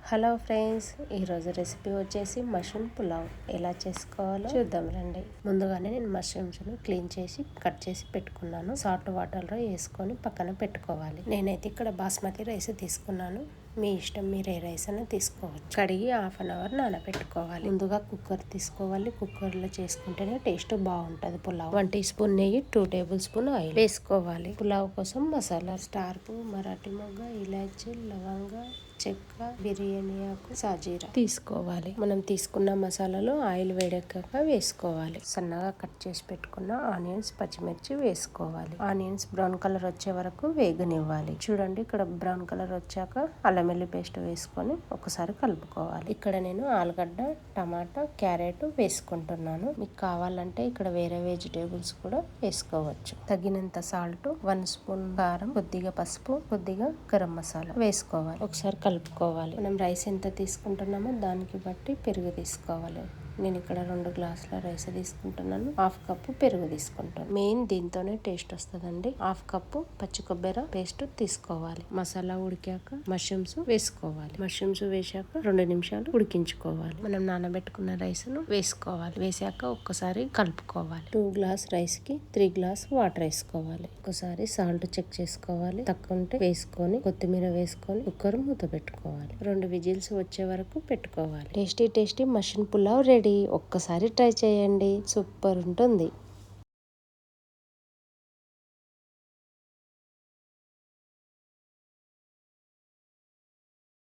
Hello friends, ఈరోజు recipe వచ్చేసి mushroom pulao ఎలా చేసుకోవాలో చూద్దాం రండి. ముందుగానే నేను మష్రూమ్స్ను క్లీన్ చేసి కట్ చేసి పెట్టుకున్నాను. సాల్ట్ వాటర్లో వేసుకొని పక్కన పెట్టుకోవాలి. నేనైతే ఇక్కడ బాస్మతి రైస్ తీసుకున్నాను. మీ ఇష్టం, మీరు ఏ రైస్ అయినా తీసుకోవచ్చు. కడిగి హాఫ్ అన్ అవర్ నానబెట్టుకోవాలి. ముందుగా కుక్కర్ తీసుకోవాలి. కుక్కర్లో చేసుకుంటేనే టేస్ట్ బాగుంటుంది పులావ్. 1 టీ స్పూన్ నెయ్యి, 2 టేబుల్ స్పూన్ ఆయిల్ వేసుకోవాలి. పులావ్ కోసం మసాలా స్టార్ పువ్వు, మరాఠీ మొగ్గ, ఇలాచి, లవంగా, చెక్క, బిర్యానీ ఆకు, సాజీరా తీసుకోవాలి. మనం తీసుకున్న మసాలాలు ఆయిల్ వేడెక్కాక వేసుకోవాలి. సన్నగా కట్ చేసి పెట్టుకున్న ఆనియన్స్, పచ్చిమిర్చి వేసుకోవాలి. ఆనియన్స్ బ్రౌన్ కలర్ వచ్చే వరకు వేగనివ్వాలి. చూడండి, ఇక్కడ బ్రౌన్ కలర్ వచ్చాక అల్లం వెల్లుల్లి పేస్ట్ వేసుకొని ఒకసారి కలుపుకోవాలి. ఇక్కడ నేను ఆలుగడ్డ, టమాటా, క్యారెట్ వేసుకుంటున్నాను. మీకు కావాలంటే ఇక్కడ వేరే వెజిటేబుల్స్ కూడా వేసుకోవచ్చు. తగినంత సాల్ట్, 1 స్పూన్ కారం, కొద్దిగా పసుపు, కొద్దిగా గరం మసాలా వేసుకోవాలి. ఒకసారి కలుపుకోవాలి. మనం రైస్ ఎంత తీసుకుంటున్నామో దానికి బట్టి పెరుగు తీసుకోవాలి. నేను ఇక్కడ 2 గ్లాసుల రైస్ తీసుకుంటున్నాను. 1/2 కప్పు పెరుగు తీసుకుంటాను. మెయిన్ దీంతోనే టేస్ట్ వస్తుందండి. 1/2 కప్పు పచ్చి కొబ్బరి పేస్ట్ తీసుకోవాలి. మసాలా ఉడికాక మష్రూమ్స్ వేసుకోవాలి. మష్రూమ్స్ వేసాక 2 నిమిషాలు ఉడికించుకోవాలి. మనం నానబెట్టుకున్న రైస్ ను వేసుకోవాలి. వేసాక ఒక్కసారి కలుపుకోవాలి. 2 గ్లాస్ రైస్ కి 3 గ్లాస్ వాటర్ వేసుకోవాలి. ఒకసారి సాల్ట్ చెక్ చేసుకోవాలి. తక్కువ ఉంటే వేసుకొని కొత్తిమీర వేసుకొని కుక్కర్ మూత పెట్టుకోవాలి. 2 విజిల్స్ వచ్చే వరకు పెట్టుకోవాలి. Tasty mushroom pulao ready. ఒక్కసారి ట్రై చేయండి, సూపర్ ఉంటుంది.